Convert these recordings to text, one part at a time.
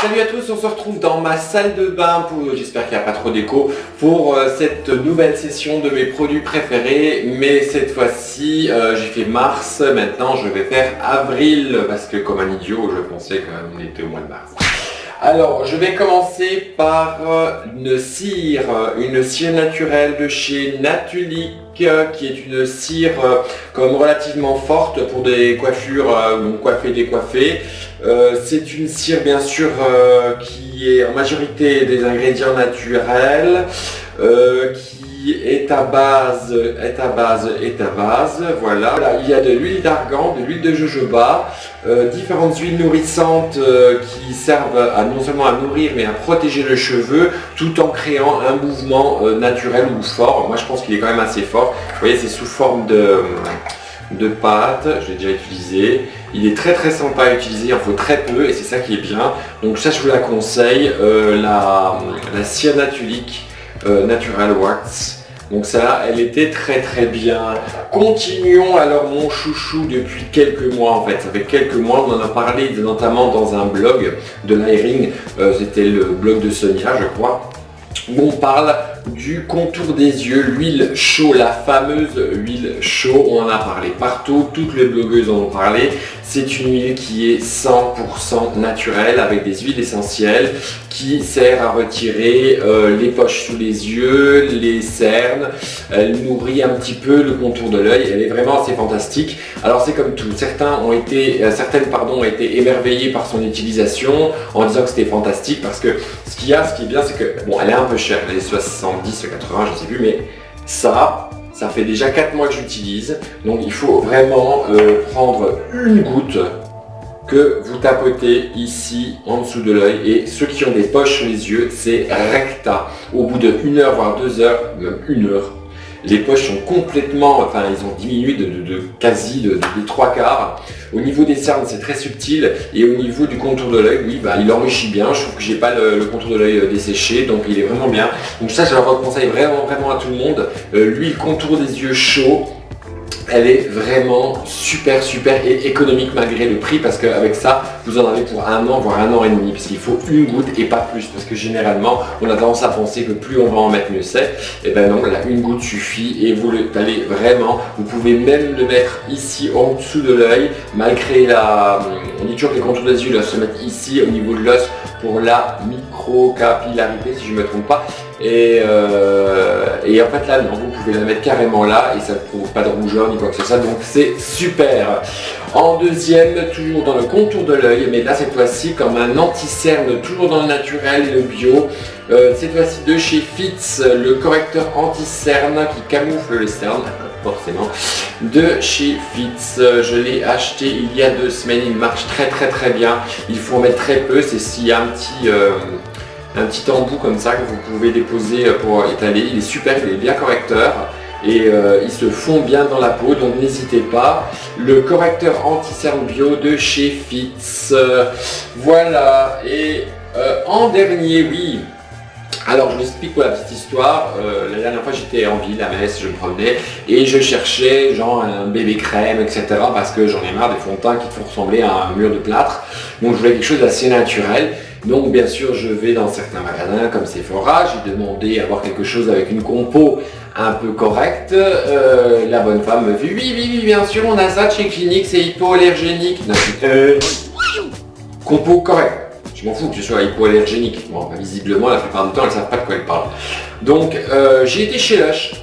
Salut à tous, on se retrouve dans ma salle de bain pour, j'espère qu'il n'y a pas trop d'écho, pour cette nouvelle session de mes produits préférés. Mais cette fois-ci, j'ai fait mars, maintenant je vais faire avril, parce que comme un idiot, je pensais qu'on était au mois de mars. Alors, je vais commencer par une cire naturelle de chez Natulique, qui est une cire comme relativement forte pour des coiffures, donc coiffer, décoiffer. C'est une cire bien sûr qui est en majorité des ingrédients naturels, qui est à base, voilà. Il y a de l'huile d'argan, de l'huile de jojoba, différentes huiles nourrissantes qui servent à non seulement à nourrir mais à protéger le cheveu tout en créant un mouvement naturel ou fort. Moi je pense qu'il est quand même assez fort. Vous voyez, c'est sous forme de pâte, je l'ai déjà utilisé. Il est très très sympa à utiliser, il en faut très peu et c'est ça qui est bien. Donc ça je vous la conseille, la cire Natulique Natural Wax. Donc ça, elle était très très bien. Continuons alors mon chouchou depuis quelques mois en fait. Ça fait quelques mois, on en a parlé notamment dans un blog de l'Airing. C'était le blog de Sonia je crois. Où on parle du contour des yeux, l'huile chaude, la fameuse huile chaude, on en a parlé partout, toutes les blogueuses en ont parlé. C'est une huile qui est 100% naturelle avec des huiles essentielles qui sert à retirer les poches sous les yeux, les cernes. Elle nourrit un petit peu le contour de l'œil, elle est vraiment assez fantastique. Alors c'est comme tout, certaines ont été émerveillées par son utilisation en disant que c'était fantastique parce que ce qui est bien c'est que, bon elle est un peu chère, elle est 70, 80, je sais plus, mais ça fait déjà 4 mois que j'utilise, donc il faut vraiment prendre une goutte que vous tapotez ici en dessous de l'œil, et ceux qui ont des poches sur les yeux, c'est recta. Au bout de 1 heure, voire 2 heures, même 1 heure, les poches sont complètement, enfin ils ont diminué de quasi des 3/4. Au niveau des cernes c'est très subtil et au niveau du contour de l'œil, oui il enrichit bien. Je trouve que j'ai pas le contour de l'œil desséché, donc il est vraiment bien. Donc ça je le conseille vraiment à tout le monde. L'huile contour des yeux chaud, elle est vraiment super et économique malgré le prix, parce qu'avec ça vous en avez pour 1 an voire 1 an et demi, parce qu'il faut une goutte et pas plus, parce que généralement on a tendance à penser que plus on va en mettre mieux c'est. Et ben non, là une goutte suffit et vous allez vraiment, vous pouvez même le mettre ici en dessous de l'œil, malgré on dit toujours que les contours des yeux doivent se mettre ici au niveau de l'os pour la microcapillarité si je ne me trompe pas. Et en fait là non, vous pouvez la mettre carrément là et ça ne provoque pas de rougeur ni quoi que ce soit, donc c'est super. En deuxième, toujours dans le contour de l'œil, mais là cette fois-ci comme un anti-cerne, toujours dans le naturel et le bio. Cette fois-ci de chez Fitz, le correcteur anti-cerne qui camoufle les cernes, forcément, de chez Fitz. Je l'ai acheté il y a 2 semaines, il marche très bien. Il faut en mettre très peu, c'est s'il y a un petit embout comme ça que vous pouvez déposer pour étaler. Il est super, il est bien correcteur et il se fond bien dans la peau, donc n'hésitez pas. Le correcteur anti-cerne bio de chez Fitz. Voilà, et en dernier, oui. Alors je vous explique pour la petite histoire. La dernière fois j'étais en ville à Metz, je me promenais et je cherchais genre un bébé crème, etc. parce que j'en ai marre des fonds de teint qui font ressembler à un mur de plâtre. Donc je voulais quelque chose d'assez naturel. Donc bien sûr je vais dans certains magasins comme Sephora, j'ai demandé à avoir quelque chose avec une compo un peu correcte. La bonne femme me dit oui bien sûr on a ça chez Clinique, c'est hypoallergénique. Compo correcte. Je m'en fous que je sois hypoallergénique. Bon, visiblement, la plupart du temps, elles ne savent pas de quoi elles parlent. Donc, j'ai été chez Lush,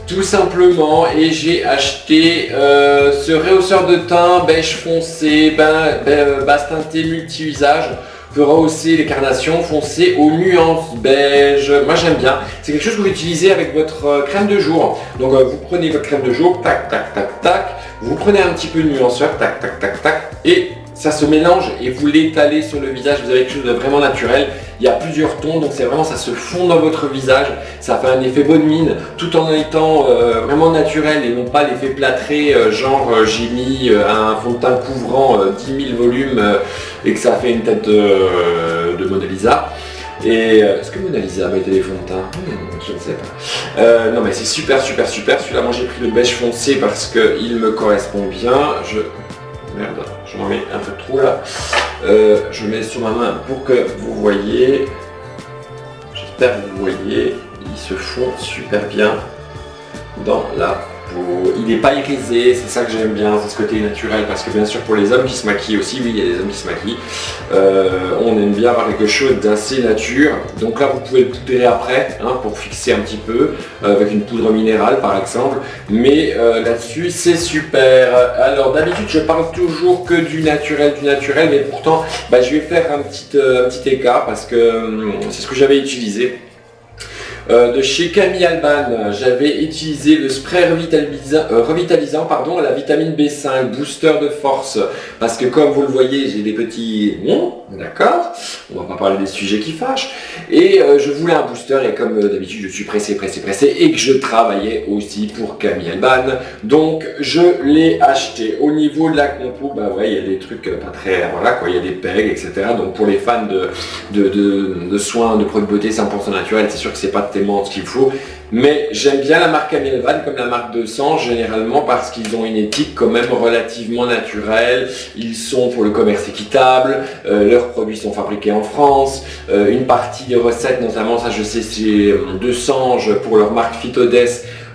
tout simplement, et j'ai acheté ce rehausseur de teint beige foncé, basse teintée multi-usage, pour rehausser les carnations foncées aux nuances beige. Moi, j'aime bien. C'est quelque chose que vous utilisez avec votre crème de jour. Donc, vous prenez votre crème de jour, tac. Vous prenez un petit peu de nuanceur, tac, et ça se mélange et vous l'étalez sur le visage. Vous avez quelque chose de vraiment naturel. Il y a plusieurs tons, donc c'est vraiment, ça se fond dans votre visage. Ça fait un effet bonne mine, tout en étant vraiment naturel et non pas l'effet plâtré, genre j'ai mis un fond de teint couvrant 10 000 volumes et que ça fait une tête de Mona Lisa. Et est-ce que Mona Lisa met des fonds de teint? Je ne sais pas. Non mais c'est super. Celui-là, moi j'ai pris le beige foncé parce qu'il me correspond bien. Merde, j'en mets un peu trop là. Je mets sur ma main pour que vous voyez. J'espère que vous voyez. Ils se font super bien dans la peau. Il n'est pas irisé, c'est ça que j'aime bien, c'est ce côté naturel, parce que bien sûr pour les hommes qui se maquillent aussi, oui il y a des hommes qui se maquillent, on aime bien avoir quelque chose d'assez nature. Donc là vous pouvez le poudrer après, hein, pour fixer un petit peu, avec une poudre minérale par exemple, mais là-dessus c'est super. Alors d'habitude je parle toujours que du naturel, mais pourtant je vais faire un petit écart, parce que c'est ce que j'avais utilisé. De chez Camille Alban, j'avais utilisé le spray revitalisant, à la vitamine B5, booster de force, parce que comme vous le voyez, j'ai des petits... D'accord, on va pas parler des sujets qui fâchent, et je voulais un booster, et comme d'habitude je suis pressé, et que je travaillais aussi pour Camille Alban, donc je l'ai acheté. Au niveau de la compo, il y a des trucs pas très... Voilà quoi, il y a des pegs, etc. Donc pour les fans de soins, de produits de beauté 100% naturels, c'est sûr que c'est pas tellement ce qu'il faut, mais j'aime bien la marque Camille Alban comme la marque de sang généralement, parce qu'ils ont une éthique quand même relativement naturelle. Ils sont pour le commerce équitable, leurs produits sont fabriqués en France, une partie des recettes, notamment ça je sais, c'est de Sange pour leur marque Phytodes.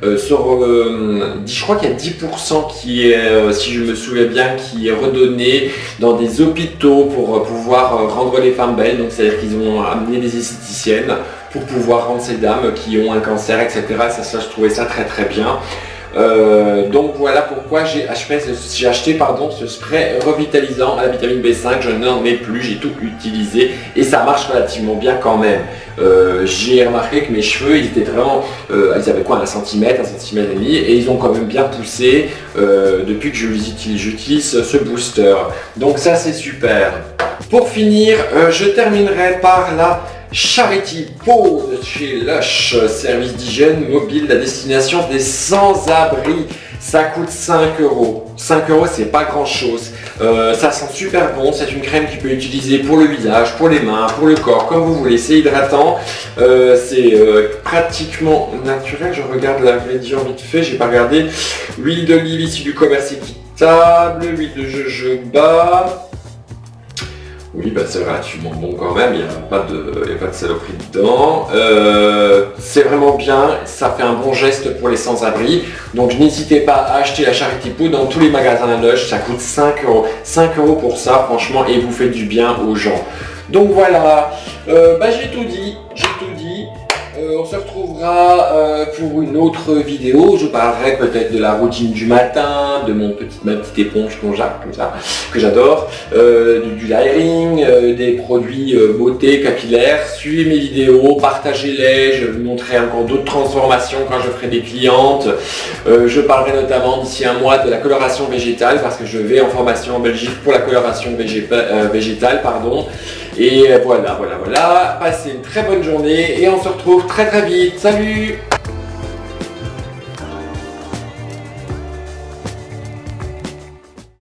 Je crois qu'il y a 10% qui est, si je me souviens bien, qui est redonné dans des hôpitaux pour pouvoir rendre les femmes belles. Donc c'est-à-dire qu'ils ont amené des esthéticiennes pour pouvoir rendre ces dames qui ont un cancer, etc. Ça je trouvais ça très très bien. Donc voilà pourquoi j'ai acheté ce spray revitalisant à la vitamine B5. Je n'en ai plus, j'ai tout utilisé et ça marche relativement bien quand même. J'ai remarqué que mes cheveux, ils étaient vraiment, ils avaient quoi, 1 centimètre et demi, et ils ont quand même bien poussé depuis que j'utilise ce booster. Donc ça c'est super. Pour finir, je terminerai par la Charity Peau de chez Lush, service d'hygiène mobile à destination des sans-abri. Ça coûte 5 €. 5 €, c'est pas grand chose. Ça sent super bon. C'est une crème qui peut utiliser pour le visage, pour les mains, pour le corps, comme vous voulez. C'est hydratant. C'est pratiquement naturel. Je regarde l'ingrédient vite fait. J'ai pas regardé. Huile d'olive issue du commerce équitable. Huile de jojoba. Oui, c'est relativement bon quand même, il n'y a pas de saloperie dedans. C'est vraiment bien, ça fait un bon geste pour les sans-abri. Donc n'hésitez pas à acheter la Charity Peau dans tous les magasins Lush, ça coûte 5 €. 5 € pour ça, franchement, et vous faites du bien aux gens. Donc voilà, j'ai tout dit. On se retrouvera pour une autre vidéo. Je parlerai peut-être de la routine du matin, de ma petite éponge comme ça, que j'adore, du layering, des produits beauté capillaire. Suivez mes vidéos, partagez-les, je vous montrerai encore d'autres transformations quand je ferai des clientes. Je parlerai notamment d'ici un mois de la coloration végétale, parce que je vais en formation en Belgique pour la coloration végétale, pardon. Et voilà. Passez une très bonne journée et on se retrouve très vite. Salut!